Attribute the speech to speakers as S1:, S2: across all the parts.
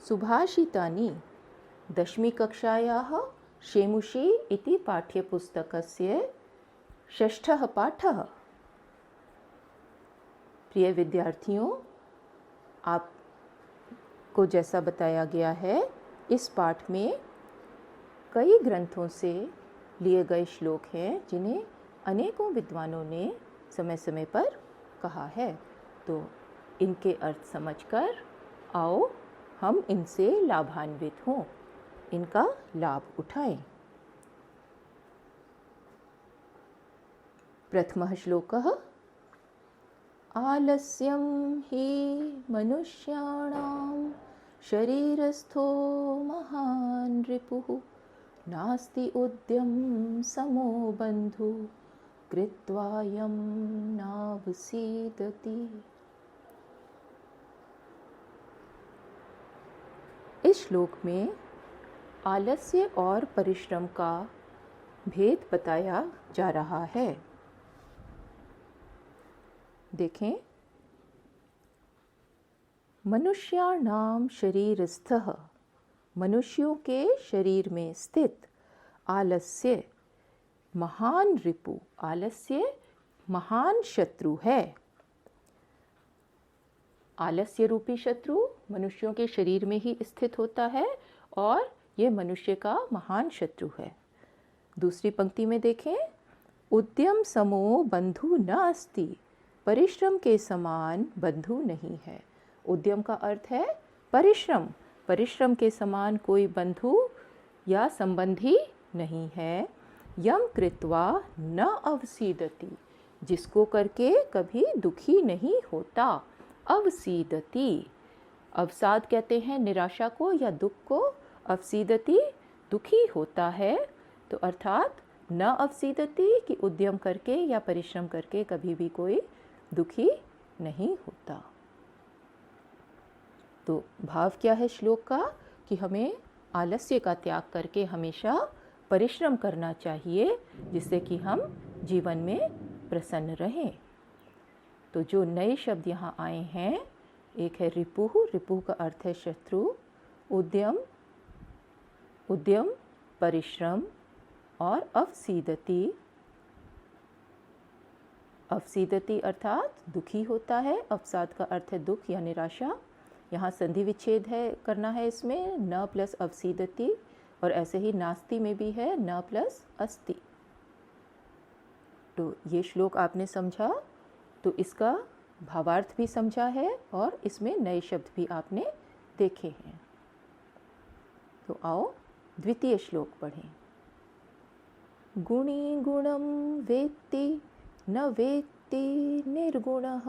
S1: सुभाषितानि दशमीकक्षायाः शेमुषी इति पाठ्यपुस्तकस्य षष्ठः पाठः। प्रिय विद्यार्थियों, आपको जैसा बताया गया है, इस पाठ में कई ग्रंथों से लिए गए श्लोक हैं जिन्हें अनेकों विद्वानों ने समय समय पर कहा है। तो इनके अर्थ समझकर आओ हम इनसे लाभान्वित हों, इनका लाभ उठाएं। प्रथमः श्लोकः आलस्यं हि मनुष्याणां शरीरस्थो महान् रिपुः नास्ति उद्यम समो बन्धु कृत्वा यं नावसीदति। इस श्लोक में आलस्य और परिश्रम का भेद बताया जा रहा है। देखें, मनुष्याणाम शरीरस्थः, मनुष्यों के शरीर में स्थित आलस्य महान रिपु, आलस्य महान शत्रु है। आलस्य रूपी शत्रु मनुष्यों के शरीर में ही स्थित होता है और ये मनुष्य का महान शत्रु है। दूसरी पंक्ति में देखें, उद्यम समो बंधु न अस्ति, परिश्रम के समान बंधु नहीं है। उद्यम का अर्थ है परिश्रम, परिश्रम के समान कोई बंधु या संबंधी नहीं है। यम कृत्वा न अवसीदति, जिसको करके कभी दुखी नहीं होता। अवसीदति, अवसाद कहते हैं निराशा को या दुख को, अवसीदति दुखी होता है। तो अर्थात न अवसीदति कि उद्यम करके या परिश्रम करके कभी भी कोई दुखी नहीं होता। तो भाव क्या है श्लोक का कि हमें आलस्य का त्याग करके हमेशा परिश्रम करना चाहिए, जिससे कि हम जीवन में प्रसन्न रहें। तो जो नए शब्द यहाँ आए हैं, एक है रिपुः, रिपुः का अर्थ है शत्रु, उद्यम, उद्यम परिश्रम, और अवसीदति, अवसीदति अर्थात दुखी होता है। अवसाद का अर्थ है दुख या निराशा। यहाँ संधि विच्छेद है करना है इसमें, न प्लस अवसीदति, और ऐसे ही नास्ति में भी है न प्लस अस्ति। तो ये श्लोक आपने समझा, तो इसका भावार्थ भी समझा है और इसमें नए शब्द भी आपने देखे हैं। तो आओ द्वितीय श्लोक पढ़ें। गुणी गुणम वेत्ति न वेत्ति निर्गुणः,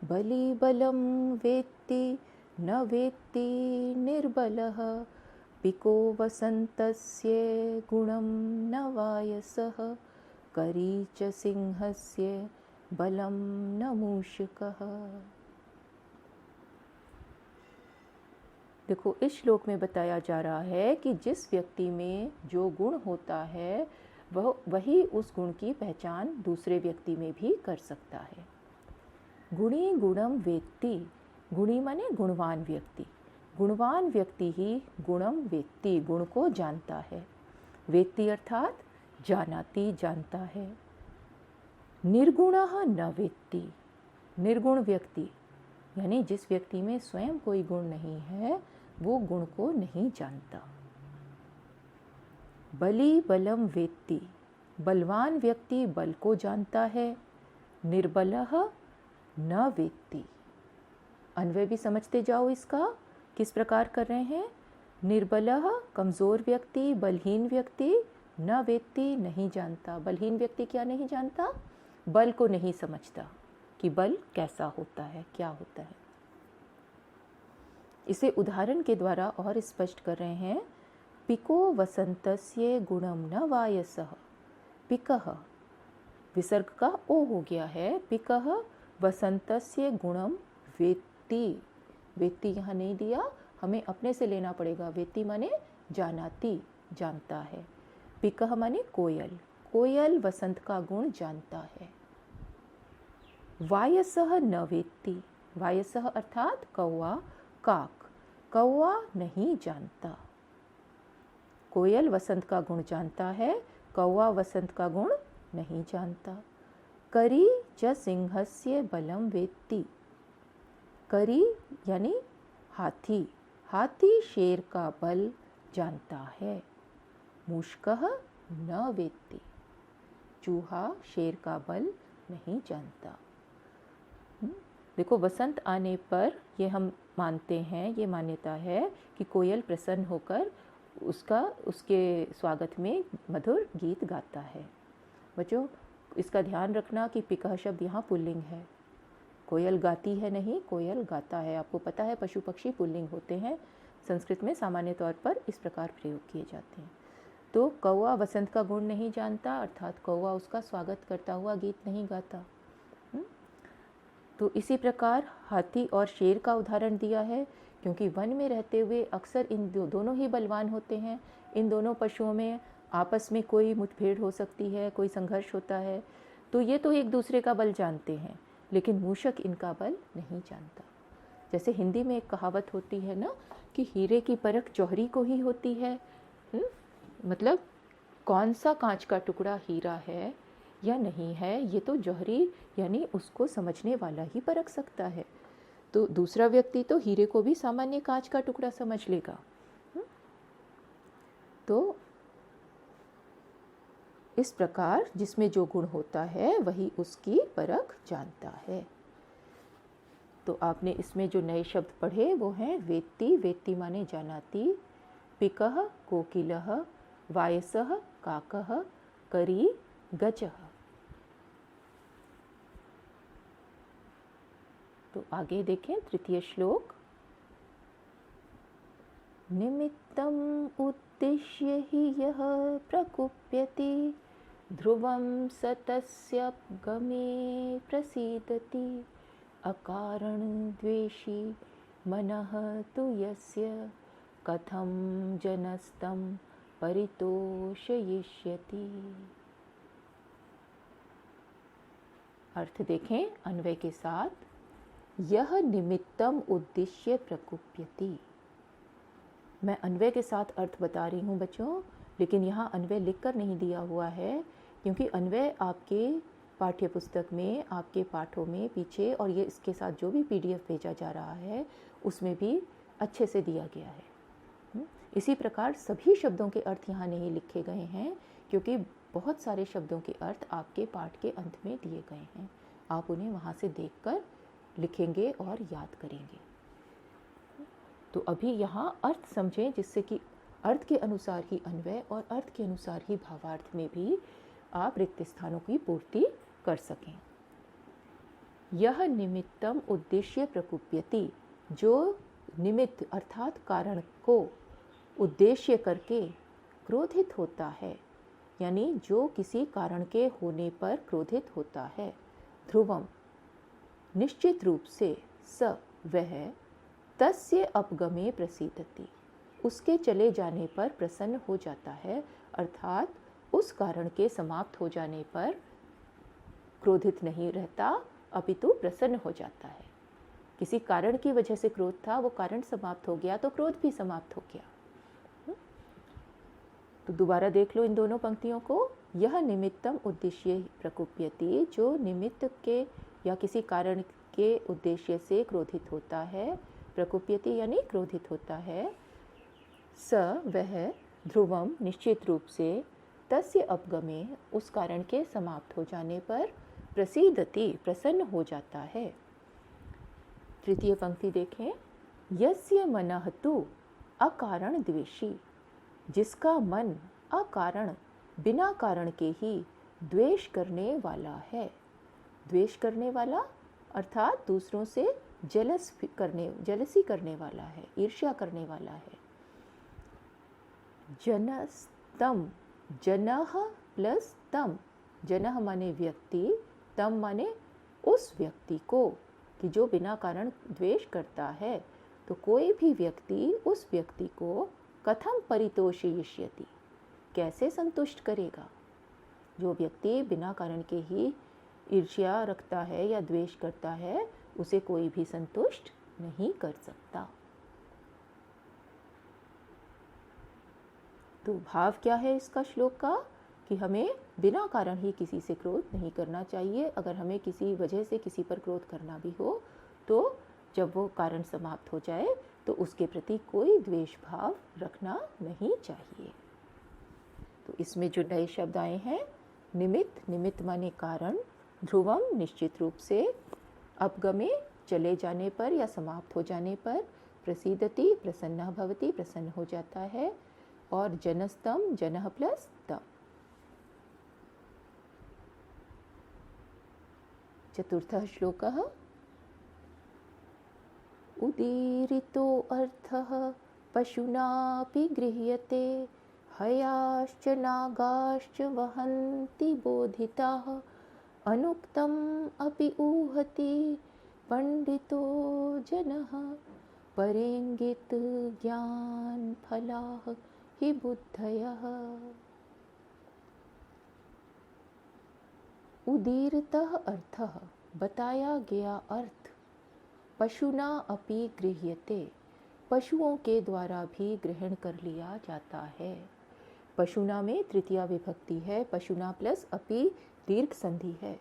S1: बली बलम वेत्ति न वेत्ति निर्बलः, पिको वसन्तस्य गुणं न वायसः, करीच सिंहस्य बलम न मूषकः। देखो, इस श्लोक में बताया जा रहा है कि जिस व्यक्ति में जो गुण होता है वही उस गुण की पहचान दूसरे व्यक्ति में भी कर सकता है। गुणी गुणम वेत्ति, गुणी माने गुणवान व्यक्ति, गुणवान व्यक्ति ही गुणम वेत्ति, गुण को जानता है। वेत्ति अर्थात जानाति, जानता है। निर्गुणः न वेत्ति, निर्गुण व्यक्ति यानी जिस व्यक्ति में स्वयं कोई गुण नहीं है, वो गुण को नहीं जानता। बली बलम वेत्ति, बलवान व्यक्ति बल को जानता है। निर्बलः न वेत्ति, अन्वय भी समझते जाओ इसका, किस प्रकार कर रहे हैं। निर्बलः कमज़ोर व्यक्ति, बलहीन व्यक्ति, न वेत्ति नहीं जानता। बलहीन व्यक्ति क्या नहीं जानता? बल को नहीं समझता कि बल कैसा होता है, क्या होता है। इसे उदाहरण के द्वारा और स्पष्ट कर रहे हैं। पिको वसन्तस्य गुणम न वायसः, पिकः विसर्ग का ओ हो गया है। पिकः वसन्तस्य गुणम वेत्ति, वेत्ति यहाँ नहीं दिया, हमें अपने से लेना पड़ेगा। वेत्ति माने जानाति, जानता है। पिकः माने कोयल, कोयल वसंत का गुण जानता है। वायसः न वेत्ति, वायसः अर्थात कौवा, काक, कौवा नहीं जानता। कोयल वसंत का गुण जानता है, कौवा वसंत का गुण नहीं जानता। करी च सिंहस्य बलम वेत्ति। करी यानी हाथी, हाथी शेर का बल जानता है। मूषकः न वेत्ति। चूहा शेर का बल नहीं जानता। देखो, वसंत आने पर ये हम मानते हैं, ये मान्यता है कि कोयल प्रसन्न होकर उसके स्वागत में मधुर गीत गाता है। बच्चों, इसका ध्यान रखना कि पिकह शब्द यहाँ पुल्लिंग है। कोयल गाती है नहीं, कोयल गाता है। आपको पता है पशु पक्षी पुल्लिंग होते हैं, संस्कृत में सामान्य तौर पर इस प्रकार प्रयोग किए जाते हैं। तो कौवा वसंत का गुण नहीं जानता, अर्थात कौवा उसका स्वागत करता हुआ गीत नहीं गाता। तो इसी प्रकार हाथी और शेर का उदाहरण दिया है, क्योंकि वन में रहते हुए अक्सर इन दोनों ही बलवान होते हैं। इन दोनों पशुओं में आपस में कोई मुठभेड़ हो सकती है, कोई संघर्ष होता है, तो ये तो एक दूसरे का बल जानते हैं, लेकिन मूषक इनका बल नहीं जानता। जैसे हिंदी में एक कहावत होती है ना कि हीरे की परख जौहरी को ही होती है। मतलब कौन सा कांच का टुकड़ा हीरा है या नहीं है, ये तो जौहरी यानी उसको समझने वाला ही परख सकता है। तो दूसरा व्यक्ति तो हीरे को भी सामान्य कांच का टुकड़ा समझ लेगा। तो इस प्रकार जिसमें जो गुण होता है वही उसकी परख जानता है। तो आपने इसमें जो नए शब्द पढ़े वो हैं वेत्ति, वेत्ति माने जानाति, पिकः कोकिलः, वायसः काकः, करी गजः। तो आगे देखें तृतीय श्लोक। निमित्तम उद्दिश्य ही यह प्रकुप्यति, ध्रुवं स तस्यपगमे प्रसीदति, अकारण द्वेषी मनः तु यस्य, कथं जनस्तं परितोषयिष्यति। अर्थ देखें अन्वय के साथ। यह निमित्तम उद्देश्य प्रकुप्यति। मैं अन्वय के साथ अर्थ बता रही हूँ बच्चों, लेकिन यहाँ अन्वय लिखकर नहीं दिया हुआ है, क्योंकि अन्वय आपके पाठ्य पुस्तक में, आपके पाठों में पीछे और ये इसके साथ जो भी PDF भेजा जा रहा है उसमें भी अच्छे से दिया गया है। इसी प्रकार सभी शब्दों के अर्थ यहाँ नहीं लिखे गए हैं, क्योंकि बहुत सारे शब्दों के अर्थ आपके पाठ के अंत में दिए गए हैं। आप उन्हें वहाँ से देखकर लिखेंगे और याद करेंगे। तो अभी यहाँ अर्थ समझें, जिससे कि अर्थ के अनुसार ही अन्वय और अर्थ के अनुसार ही भावार्थ में भी आप रिक्त स्थानों की पूर्ति कर सकें। यह निमित्तम उद्देश्य प्रकुप्यति, जो निमित्त अर्थात कारण को उद्देश्य करके क्रोधित होता है, यानी जो किसी कारण के होने पर क्रोधित होता है। ध्रुवम निश्चित रूप से, स वह, तस्य अपगमे प्रसीदति उसके चले जाने पर प्रसन्न हो जाता है, अर्थात उस कारण के समाप्त हो जाने पर क्रोधित नहीं रहता, अपितु प्रसन्न हो जाता है। किसी कारण की वजह से क्रोध था, वो कारण समाप्त हो गया तो क्रोध भी समाप्त हो गया। तो दोबारा देख लो इन दोनों पंक्तियों को। यह निमित्तम उद्देश्य प्रकुप्यति, जो निमित्त के या किसी कारण के उद्देश्य से क्रोधित होता है, प्रकुप्यति यानी क्रोधित होता है। स वह, ध्रुवम निश्चित रूप से, तस्य अपगमे उस कारण के समाप्त हो जाने पर, प्रसीदति प्रसन्न हो जाता है। तृतीय पंक्ति देखें। यस्य मनः तु अकारण द्वेषी, जिसका मन अकारण बिना कारण के ही द्वेष करने वाला है। द्वेष करने वाला अर्थात दूसरों से जेलसी करने वाला है, ईर्ष्या करने वाला है। जनस्तम, जनः प्लस तम, जनः माने व्यक्ति, तम माने उस व्यक्ति को, कि जो बिना कारण द्वेष करता है। तो कोई भी व्यक्ति उस व्यक्ति को कथम परितोषयिष्यति, कैसे संतुष्ट करेगा। जो व्यक्ति बिना कारण के ही ईर्ष्या रखता है या द्वेष करता है, उसे कोई भी संतुष्ट नहीं कर सकता। तो भाव क्या है इसका श्लोक का कि हमें बिना कारण ही किसी से क्रोध नहीं करना चाहिए। अगर हमें किसी वजह से किसी पर क्रोध करना भी हो तो जब वो कारण समाप्त हो जाए तो उसके प्रति कोई द्वेष भाव रखना नहीं चाहिए। तो इसमें जो नए शब्द आए हैं, निमित्त, निमित्त माने कारण, ध्रुवम निश्चित रूप से, अपगमे चले जाने पर या समाप्त हो जाने पर, प्रसीदति प्रसन्ना भवति प्रसन्न हो जाता है, और जनस्तम जनः प्लस तम। चतुर्थः श्लोकः, उदीरितो अर्थः पशुनापि गृह्यते, हयाश्च नागाश्च वहन्ति बोधिताः, अनुक्तम् अपि ऊहति पंडितो जनः, परेंगित ज्ञान फलाः हि बुद्धयः। उदीरितः अर्थः बताया गया अर्थ, पशुना अपि गृह्यते पशुओं के द्वारा भी ग्रहण कर लिया जाता है। पशुना में तृतीया विभक्ति है, पशुना प्लस अपि दीर्घ संधि है।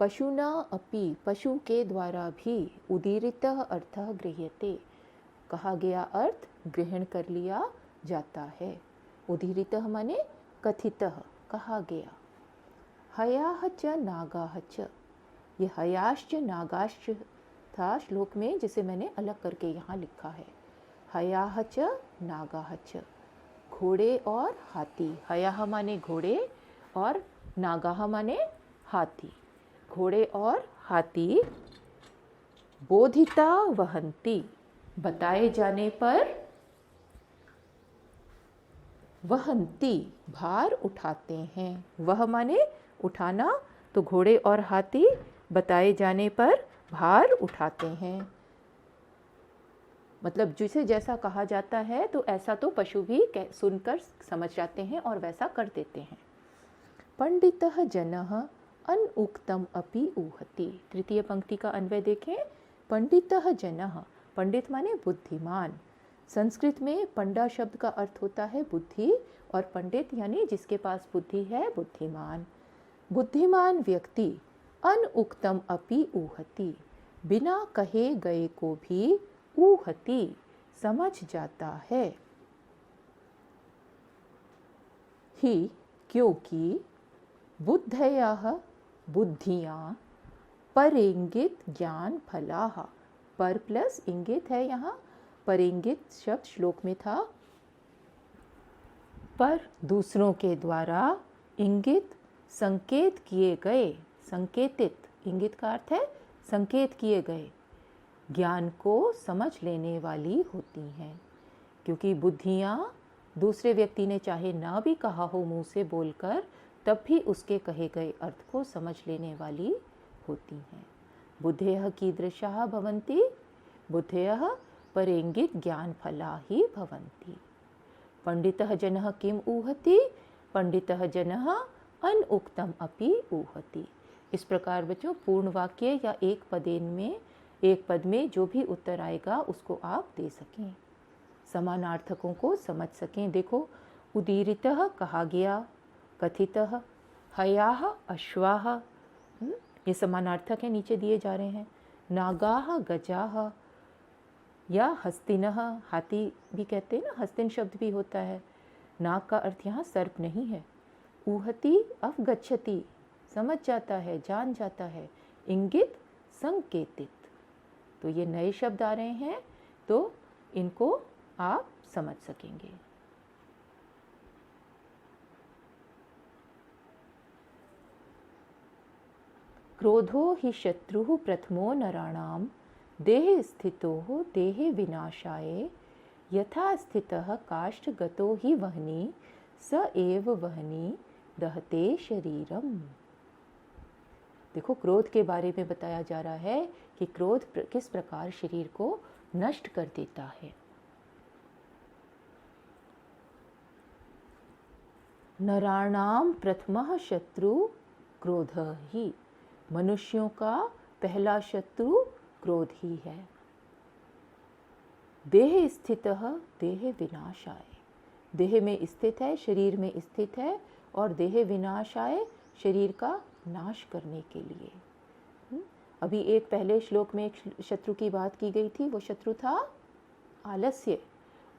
S1: पशुना अपि पशु के द्वारा भी, उदीरितः अर्थः गृह्यते कहा गया अर्थ ग्रहण कर लिया जाता है। उदीरितः माने कथितः कहा गया। हयाः च नागाः च, ये हयाश्च नागाश्च था श्लोक में, जिसे मैंने अलग करके यहाँ लिखा है। हयाः च नागाः च, घोड़े और हाथी। हयाः माने घोड़े और नागाः माने हाथी। घोड़े और हाथी बोधिता वहन्ति बताए जाने पर, वहन्ति भार उठाते हैं। वह माने उठाना, तो घोड़े और हाथी बताए जाने पर भार उठाते हैं। मतलब जिसे जैसा कहा जाता है तो ऐसा तो पशु भी सुनकर समझ जाते हैं और वैसा कर देते हैं। पंडितः जनः अनुक्तम अपि ऊहति। तृतीय पंक्ति का अन्वय देखें। पंडितः जनः, पंडित माने बुद्धिमान। संस्कृत में पंडा शब्द का अर्थ होता है बुद्धि, और पंडित यानी जिसके पास बुद्धि है, बुद्धिमान। बुद्धिमान व्यक्ति अनुक्तम अपि ऊहति, बिना कहे गए को भी ऊहति समझ जाता है। ही क्योंकि बुद्धयः बुद्धियाँ, परेंगित ज्ञान फलाः, पर प्लस इंगित है यहाँ। परेंगित शब्द श्लोक में था। पर दूसरों के द्वारा इंगित संकेत किए गए, संकेतित, इंगित का अर्थ है संकेत किए गए, ज्ञान को समझ लेने वाली होती हैं। क्योंकि बुद्धियाँ दूसरे व्यक्ति ने चाहे ना भी कहा हो मुंह से बोलकर, तब भी उसके कहे गए अर्थ को समझ लेने वाली होती हैं। बुद्धयः कीदृशाः भवन्ति, बुद्धयः परेंगित ज्ञान फला ही भवन्ति। पंडितः जनः किम ऊहति, पंडितः जनः अनुक्तम अपि ऊहति। इस प्रकार बच्चों पूर्ण वाक्य या एक पद में जो भी उत्तर आएगा उसको आप दे सकें, समानार्थकों को समझ सकें। देखो, उदीरितः कहा गया, कथितः, हयाः अश्वाः, ये समानार्थक है, नीचे दिए जा रहे हैं। नागाः गजाः या हस्तिनः, हाथी भी कहते हैं ना, हस्तिन शब्द भी होता है। नाग का अर्थ यहाँ सर्प नहीं है। ऊहति अवगच्छति, समझ जाता है, जान जाता है। इंगित संकेतित, तो ये नए शब्द आ रहे हैं, तो इनको आप समझ सकेंगे। क्रोधो हि शत्रुः प्रथमो नराणां, देहे स्थितो देहे विनाशाय, यथा स्थितः काष्ठगतो हि वह्नि, स एव वह्नि दहते शरीरम। देखो, क्रोध के बारे में बताया जा रहा है कि क्रोध किस प्रकार शरीर को नष्ट कर देता है। नराणाम प्रथमः शत्रु क्रोधः ही, मनुष्यों का पहला शत्रु क्रोध ही है। देह स्थितः देह विनाशाय, देह में स्थित है, शरीर में स्थित है, और देह विनाशाय, शरीर का नाश करने के लिए। अभी एक पहले श्लोक में एक शत्रु की बात की गई थी, वो शत्रु था आलस्य,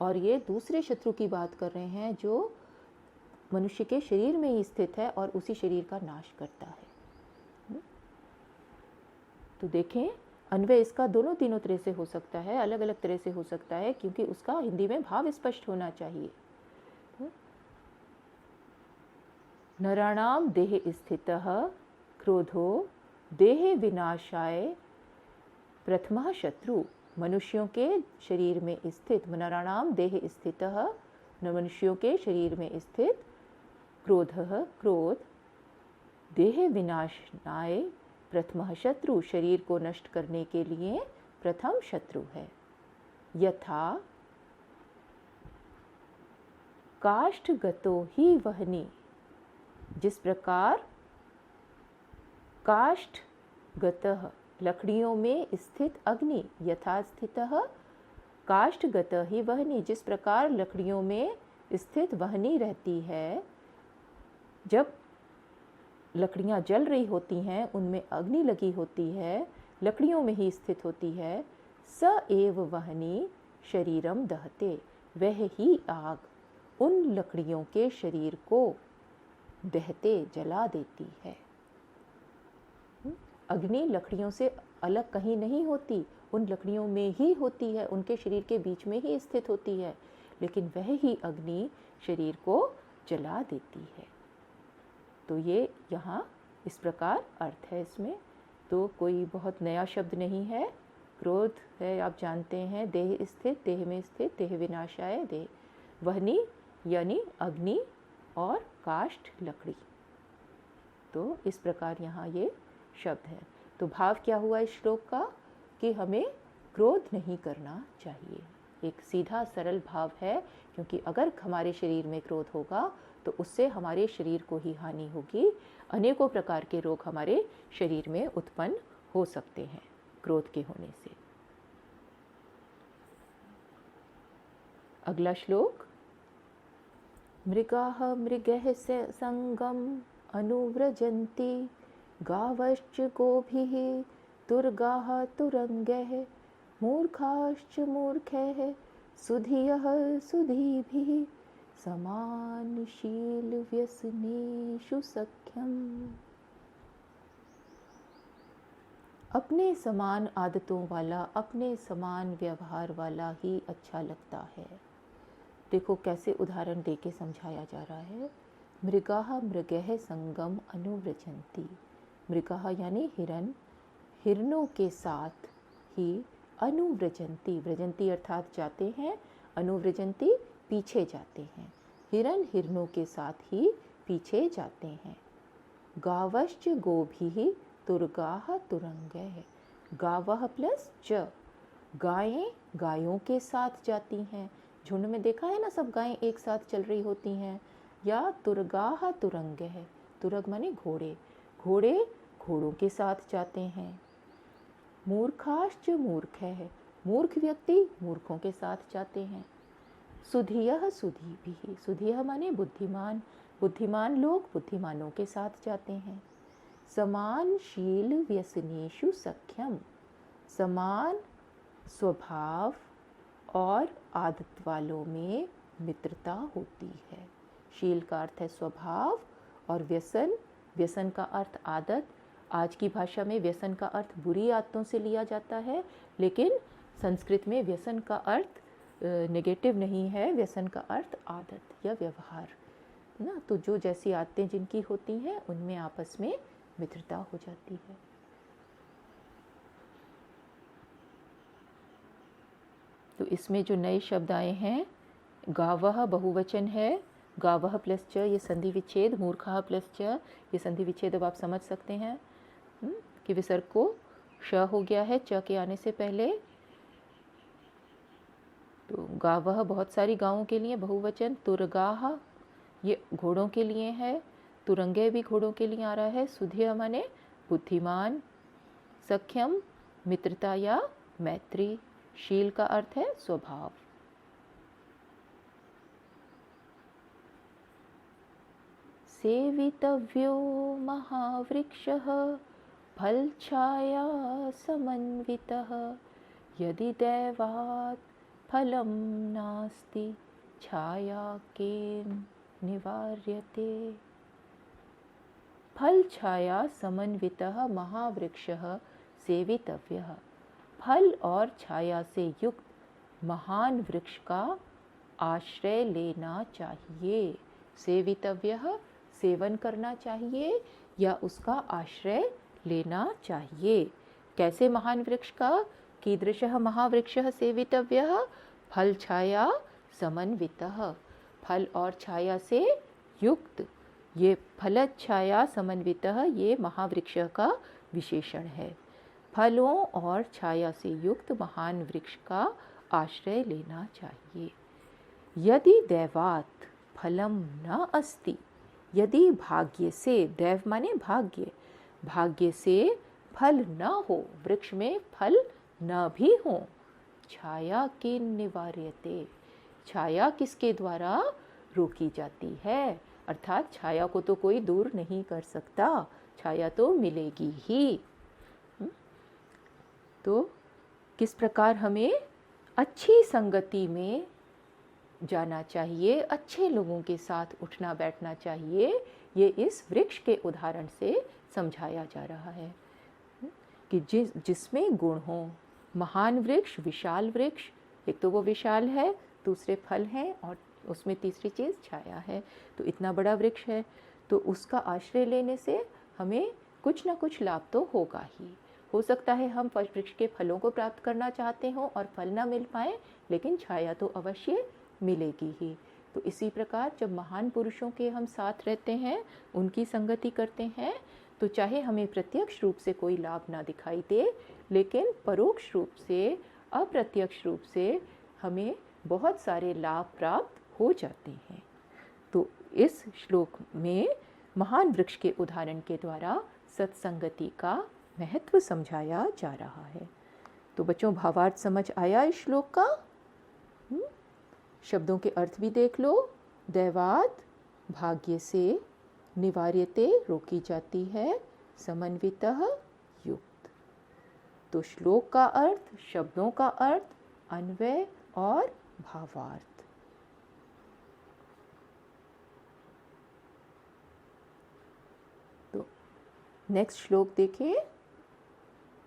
S1: और ये दूसरे शत्रु की बात कर रहे हैं जो मनुष्य के शरीर में ही स्थित है और उसी शरीर का नाश करता है। तो देखें, अन्वय इसका तीनों तरह से हो सकता है, अलग अलग तरह से हो सकता है, क्योंकि उसका हिंदी में भाव स्पष्ट होना चाहिए। नराणाम देह स्थितः क्रोधो देह विनाशाय प्रथमः शत्रु, मनुष्यों के शरीर में स्थित, नराणाम देह स्थितः, मनुष्यों के शरीर में स्थित क्रोधः क्रोध, देह विनाशाय प्रथमः शत्रु, शरीर को नष्ट करने के लिए प्रथम शत्रु है। यथा काष्ठगतो ही वह्नि, जिस प्रकार काष्ठगतः, लकड़ियों में स्थित अग्नि, यथा स्थितः काष्ठगतः ही वह्नि, जिस प्रकार लकड़ियों में स्थित वह्नि रहती है, जब लकड़ियाँ जल रही होती हैं, उनमें अग्नि लगी होती है, लकड़ियों में ही स्थित होती है, स एव वह्नि शरीरम दहते, वह ही आग उन लकड़ियों के शरीर को दहते, जला देती है। अग्नि लकड़ियों से अलग कहीं नहीं होती, उन लकड़ियों में ही होती है, उनके शरीर के बीच में ही स्थित होती है, लेकिन वह ही अग्नि शरीर को जला देती है। तो ये यहाँ इस प्रकार अर्थ है इसमें। तो कोई बहुत नया शब्द नहीं है, क्रोध है, आप जानते हैं, देह स्थित, देह में स्थित, देह विनाशाय, देह वह्नि यानी अग्नि, और काष्ठ लकड़ी। तो इस प्रकार यहाँ ये शब्द है। तो भाव क्या हुआ इस श्लोक का कि हमें क्रोध नहीं करना चाहिए। एक सीधा सरल भाव है, क्योंकि अगर हमारे शरीर में क्रोध होगा तो उससे हमारे शरीर को ही हानि होगी, अनेकों प्रकार के रोग हमारे शरीर में उत्पन्न हो सकते हैं क्रोध के होने से। अगला श्लोक, मृगाः मृगैः संगम अनुव्रजन्ति, गावश्च गोभिः तुर्गाः तुरंगैः, मूर्खाश्च मूर्खैः सुधियः सुधीभिः, समानशील व्यसनेषु सख्यम्। अपने समान आदतों वाला, अपने समान व्यवहार वाला ही अच्छा लगता है। देखो कैसे उदाहरण देके समझाया जा रहा है। मृगाः मृगैः संगम अनुव्रजन्ति, मृगाः यानी हिरण, हिरणों के साथ ही अनुव्रजन्ति, व्रजन्ति अर्थात जाते हैं, अनुव्रजन्ति पीछे जाते हैं, हिरण हिरणों के साथ ही पीछे जाते हैं। गावश्च गोभिः तुर्गाः तुरंगैः, गावः प्लस च, गायें गायों के साथ जाती हैं, झुंड में देखा है ना, सब गायें एक साथ चल रही होती हैं। या तुर्गाः तुरंगैः, तुरग माने घोड़े, घोड़े घोड़ों के साथ जाते हैं। मूर्खाश्च मूर्खैः, मूर्ख व्यक्ति मूर्खों के साथ जाते हैं। सुधियः सुधीभिः, सुधियः माने बुद्धिमान, बुद्धिमान लोग बुद्धिमानों के साथ जाते हैं। समानशील व्यसनेषु सख्यम, समान स्वभाव और आदत वालों में मित्रता होती है। शील का अर्थ है स्वभाव, और व्यसन, व्यसन का अर्थ आदत। आज की भाषा में व्यसन का अर्थ बुरी आदतों से लिया जाता है, लेकिन संस्कृत में व्यसन का अर्थ नेगेटिव नहीं है, व्यसन का अर्थ आदत या व्यवहार ना। तो जो जैसी आदतें जिनकी होती हैं उनमें आपस में मित्रता हो जाती है। तो इसमें जो नए शब्द आए हैं, गावः बहुवचन है, गावः प्लस च ये संधि विच्छेद, मूर्खः प्लस च ये संधि विच्छेद। अब आप समझ सकते हैं कि विसर्ग को श हो गया है च के आने से पहले। तो गावः बहुत सारी गाँवों के लिए बहुवचन, तुर्गाः ये घोड़ों के लिए है, तुरंगे भी घोड़ों के लिए आ रहा है, सुधिय माने बुद्धिमान, सख्यम मित्रता या मैत्री, शील का अर्थ है स्वभाव। सेवितव्यो महावृक्षः फलछाया समन्वितः यदि दैवात् फलं नास्ति छाया केन निवार्यते। फल छाया समन्वितः महावृक्षः सेवितव्यः। फल और छाया से युक्त महान वृक्ष का आश्रय लेना चाहिए। सेवितव्यः सेवन करना चाहिए या उसका आश्रय लेना चाहिए। कैसे महान वृक्ष का? कीदृशः महावृक्षः सेवितव्यः? फल छाया समन्वितः। फल और छाया से युक्त, ये फल छाया समन्वितः ये महावृक्ष का विशेषण है। फलों और छाया से युक्त महान वृक्ष का आश्रय लेना चाहिए। यदि दैवात् फलम न अस्ति, यदि भाग्य से, दैव माने भाग्य, भाग्य से फल न हो, वृक्ष में फल न भी हो, छाया किन निवार्यते, छाया किसके द्वारा रोकी जाती है? अर्थात छाया को तो कोई दूर नहीं कर सकता, छाया तो मिलेगी ही। तो किस प्रकार हमें अच्छी संगति में जाना चाहिए, अच्छे लोगों के साथ उठना बैठना चाहिए, ये इस वृक्ष के उदाहरण से समझाया जा रहा है कि जिसमें गुण हो। महान वृक्ष, विशाल वृक्ष, एक तो वो विशाल है, दूसरे फल हैं और उसमें तीसरी चीज़ छाया है। तो इतना बड़ा वृक्ष है तो उसका आश्रय लेने से हमें कुछ ना कुछ लाभ तो होगा ही। हो सकता है हम वृक्ष के फलों को प्राप्त करना चाहते हों और फल ना मिल पाए, लेकिन छाया तो अवश्य मिलेगी ही। तो इसी प्रकार जब महान पुरुषों के हम साथ रहते हैं, उनकी संगति करते हैं, तो चाहे हमें प्रत्यक्ष रूप से कोई लाभ ना दिखाई दे, लेकिन परोक्ष रूप से, अप्रत्यक्ष रूप से हमें बहुत सारे लाभ प्राप्त हो जाते हैं। तो इस श्लोक में महान वृक्ष के उदाहरण के द्वारा सत्संगति का महत्व समझाया जा रहा है। तो बच्चों, भावार्थ समझ आया इस श्लोक का? शब्दों के अर्थ भी देख लो। दैवात् भाग्य से, निवार्यते रोकी जाती है, समन्वितः युक्त। तो श्लोक का अर्थ, शब्दों का अर्थ, अन्वय और भावार्थ। तो नेक्स्ट श्लोक देखें।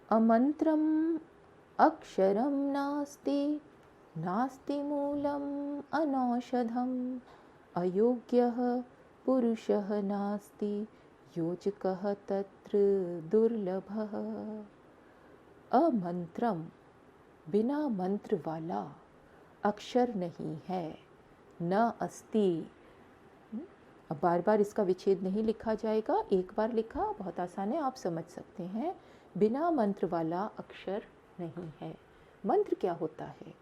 S1: अमंत्रम अक्षरम नास्ति, नास्ति मूलम अनौषधम, अयोग्यः पुरुषः नास्ति, योजकः तत्र दुर्लभः। अमंत्रम, बिना मंत्र वाला, अक्षर नहीं है, न अस्ति। अब बार बार इसका विच्छेद नहीं लिखा जाएगा, एक बार लिखा बहुत आसान है, आप समझ सकते हैं। बिना मंत्र वाला अक्षर नहीं है। मंत्र क्या होता है?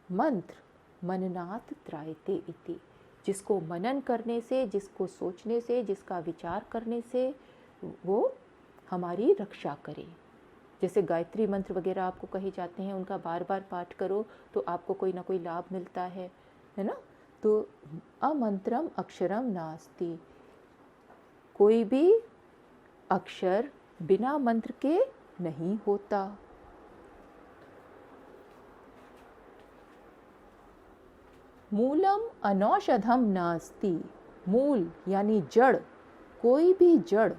S1: मंत्र मननात् त्रायते इति, जिसको मनन करने से, जिसको सोचने से, जिसका विचार करने से वो हमारी रक्षा करे। जैसे गायत्री मंत्र वगैरह आपको कहे जाते हैं, उनका बार बार पाठ करो तो आपको कोई ना कोई लाभ मिलता है ना। तो अमंत्रम अक्षरम नास्ति, कोई भी अक्षर बिना मंत्र के नहीं होता। मूलम अनौषधम नास्ति, मूल यानी जड़, कोई भी जड़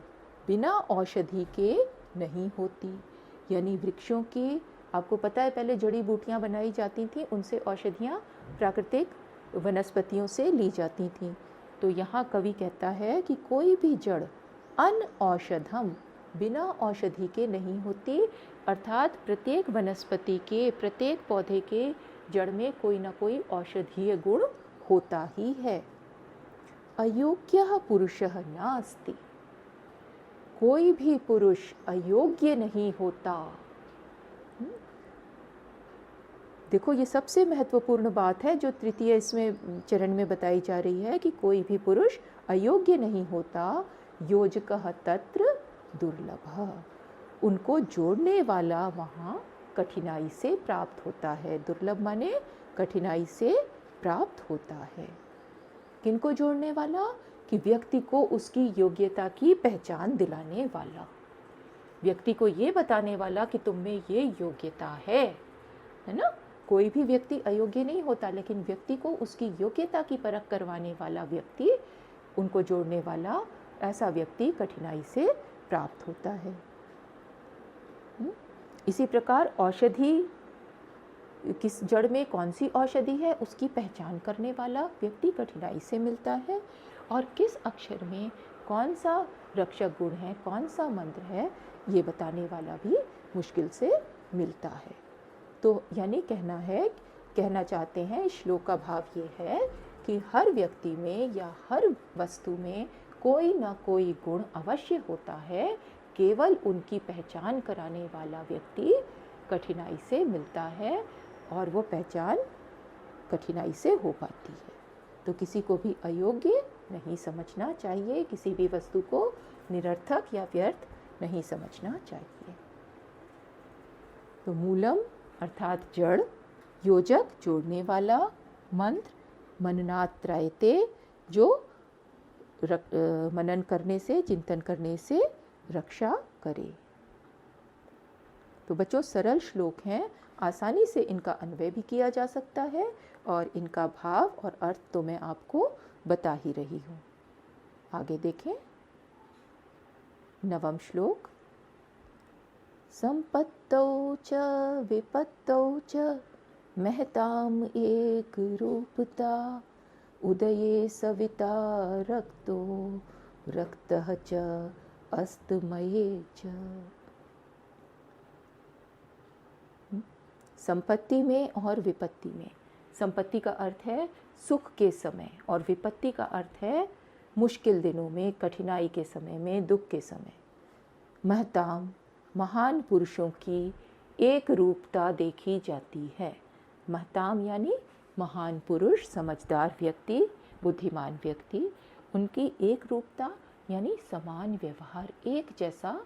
S1: बिना औषधि के नहीं होती। यानी वृक्षों की, आपको पता है पहले जड़ी बूटियां बनाई जाती थी, उनसे औषधियां प्राकृतिक वनस्पतियों से ली जाती थीं। तो यहाँ कवि कहता है कि कोई भी जड़ अनऔषधम, बिना औषधि के नहीं होती। अर्थात प्रत्येक वनस्पति के, प्रत्येक पौधे के जड़ में कोई ना कोई औषधीय गुण होता ही है। अयोग्यः पुरुषः नास्ति, कोई भी पुरुष अयोग्य नहीं होता। देखो, ये सबसे महत्वपूर्ण बात है जो तृतीय इसमें चरण में बताई जा रही है कि कोई भी पुरुष अयोग्य नहीं होता। योजकः तत्र दुर्लभः, उनको जोड़ने वाला वहाँ कठिनाई से प्राप्त होता है। दुर्लभ माने कठिनाई से प्राप्त होता है। किनको जोड़ने वाला? कि व्यक्ति को उसकी योग्यता की पहचान दिलाने वाला, व्यक्ति को ये बताने वाला कि तुम में ये योग्यता है ना। कोई भी व्यक्ति अयोग्य नहीं होता, लेकिन व्यक्ति को उसकी योग्यता की परख करवाने वाला व्यक्ति, उनको जोड़ने वाला ऐसा व्यक्ति कठिनाई से प्राप्त होता है। इसी प्रकार औषधि, किस जड़ में कौन सी औषधि है उसकी पहचान करने वाला व्यक्ति कठिनाई से मिलता है। और किस अक्षर में कौन सा रक्षक गुण है, कौन सा मंत्र है, ये बताने वाला भी मुश्किल से मिलता है। तो यानी कहना चाहते हैं, इस श्लोक का भाव ये है कि हर व्यक्ति में या हर वस्तु में कोई ना कोई गुण अवश्य होता है, केवल उनकी पहचान कराने वाला व्यक्ति कठिनाई से मिलता है और वो पहचान कठिनाई से हो पाती है। तो किसी को भी अयोग्य नहीं समझना चाहिए, किसी भी वस्तु को निरर्थक या व्यर्थ नहीं समझना चाहिए। तो मूलम अर्थात जड़, योजक जोड़ने वाला, मंत्र मननात्रयते जो मनन करने से, चिंतन करने से रक्षा करे। तो बच्चों सरल श्लोक हैं, आसानी से इनका अन्वय भी किया जा सकता है और इनका भाव और अर्थ तो मैं आपको बता ही रही हूँ। आगे देखें, नवम श्लोक। संपत्तौ च विपत्तौ च महताम एक रूपता, उदये सविता रक्तो रक्तः च अस्तमये च। संपत्ति में और विपत्ति में, संपत्ति का अर्थ है सुख के समय और विपत्ति का अर्थ है मुश्किल दिनों में, कठिनाई के समय में, दुख के समय। महताम, महान पुरुषों की एक रूपता देखी जाती है। महताम यानी महान पुरुष, समझदार व्यक्ति, बुद्धिमान व्यक्ति, उनकी एक रूपता यानी समान व्यवहार, एक जैसा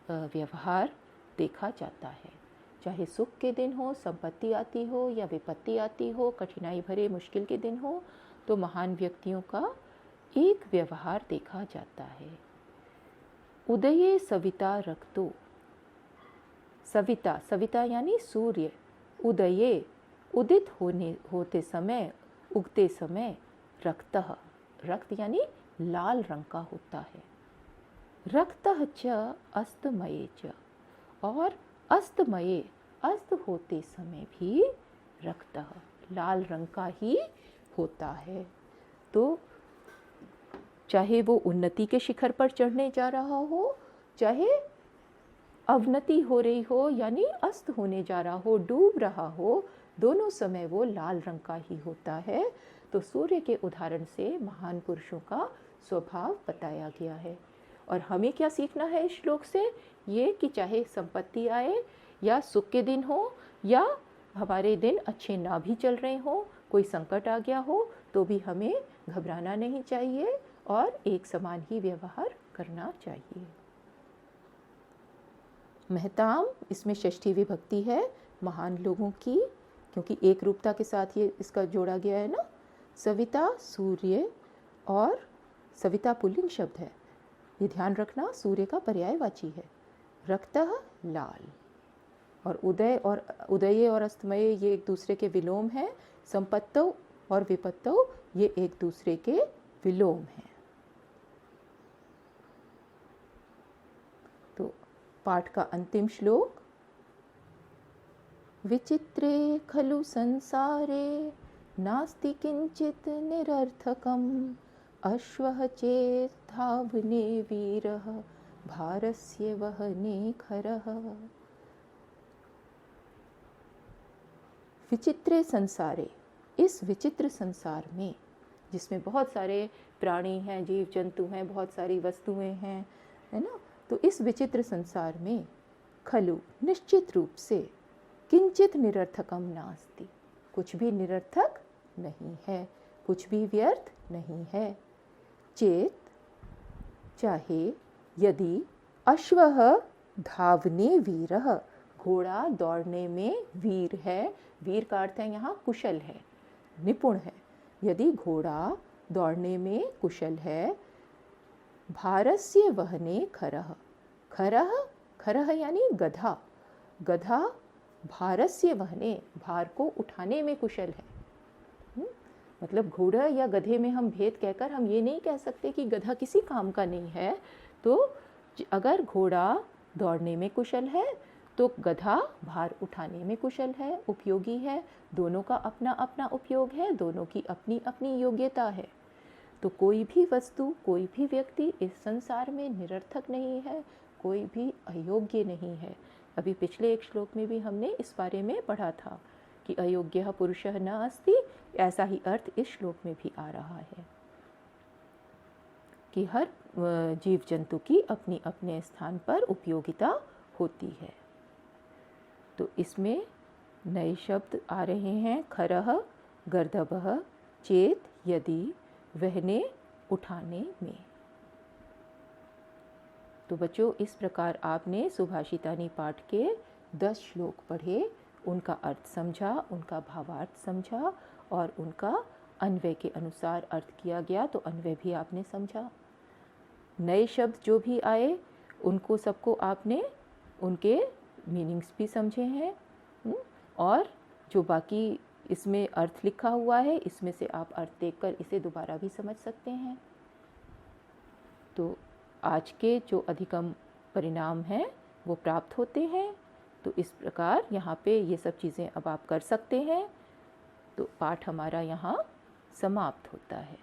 S1: व्यवहार देखा जाता है। चाहे सुख के दिन हो, संपत्ति आती हो या विपत्ति आती हो, कठिनाई भरे मुश्किल के दिन हो, तो महान व्यक्तियों का एक व्यवहार देखा जाता है। उदये सविता रक्तो, सविता, सविता यानी सूर्य, उदये उदित होते समय, उगते समय, रक्तः, रक्त यानी लाल रंग का होता है। रक्तः च अस्तमये च, और अस्तमये, अस्त होते समय भी रक्तः, लाल रंग का ही होता है। तो चाहे वो उन्नति के शिखर पर चढ़ने जा रहा हो, चाहे अवनति हो रही हो यानी अस्त होने जा रहा हो, डूब रहा हो, दोनों समय वो लाल रंग का ही होता है। तो सूर्य के उदाहरण से महान पुरुषों का स्वभाव बताया गया है। और हमें क्या सीखना है इस श्लोक से? ये कि चाहे संपत्ति आए या सुख के दिन हो या हमारे दिन अच्छे ना भी चल रहे हो, कोई संकट आ गया हो, तो भी हमें घबराना नहीं चाहिए और एक समान ही व्यवहार करना चाहिए। महताम, इसमें षष्ठी विभक्ति है महान लोगों की, क्योंकि एक रूपता के साथ ये इसका जोड़ा गया है ना। सविता सूर्य, और सविता पुल्लिंग शब्द है, ये ध्यान रखना, सूर्य का पर्यायवाची है। रक्तः लाल, और उदये और अस्तमय ये एक दूसरे के विलोम हैं। संपत्तौ और विपत्तौ ये एक दूसरे के विलोम हैं। तो पाठ का अंतिम श्लोक। विचित्रे खलु संसारे नास्ति किंचित निरर्थकम्, अश्वः चेत् धावने वीरः भारस्य वहने खरः। विचित्रे संसारे, इस विचित्र संसार में जिसमें बहुत सारे प्राणी हैं, जीव जंतु हैं, बहुत सारी वस्तुएं हैं, है ना। तो इस विचित्र संसार में खलु निश्चित रूप से, किंचित निरर्थकम नास्ति, कुछ भी निरर्थक नहीं है, कुछ भी व्यर्थ नहीं है। चेत चाहे, यदि, अश्वः धावने वीरः घोड़ा दौड़ने में वीर है। वीर का अर्थ है यहाँ कुशल है, निपुण है। यदि घोड़ा दौड़ने में कुशल है, भारस्य वहने खरः। खरः, खरः यानी गधा। गधा भारस्य वहने, भार को उठाने में कुशल है। मतलब घोड़ा या गधे में हम भेद कहकर हम ये नहीं कह सकते कि गधा किसी काम का नहीं है। तो अगर घोड़ा दौड़ने में कुशल है तो गधा भार उठाने में कुशल है, उपयोगी है। दोनों का अपना अपना उपयोग है, दोनों की अपनी अपनी योग्यता है। तो कोई भी वस्तु, कोई भी व्यक्ति इस संसार में निरर्थक नहीं है, कोई भी अयोग्य नहीं है। अभी पिछले एक श्लोक में भी हमने इस बारे में पढ़ा था कि अयोग्यः पुरुषः न अस्ति। ऐसा ही अर्थ इस श्लोक में भी आ रहा है कि हर जीव जंतु की अपनी अपने स्थान पर उपयोगिता होती है। तो इसमें नए शब्द आ रहे हैं, खरः, गर्दभः, चेत, यदि, वहने, उठाने में। तो बच्चों, इस प्रकार आपने सुभाषितानी पाठ के 10 श्लोक पढ़े, उनका अर्थ समझा, उनका भावार्थ समझा और उनका अन्वय के अनुसार अर्थ किया गया। तो अन्वय भी आपने समझा। नए शब्द जो भी आए उनको सबको आपने उनके मीनिंग्स भी समझे हैं। और जो बाकी इसमें अर्थ लिखा हुआ है, इसमें से आप अर्थ देखकर इसे दोबारा भी समझ सकते हैं। तो आज के जो अधिगम परिणाम हैं वो प्राप्त होते हैं। तो इस प्रकार यहाँ पे ये सब चीज़ें अब आप कर सकते हैं। तो पाठ हमारा यहाँ समाप्त होता है।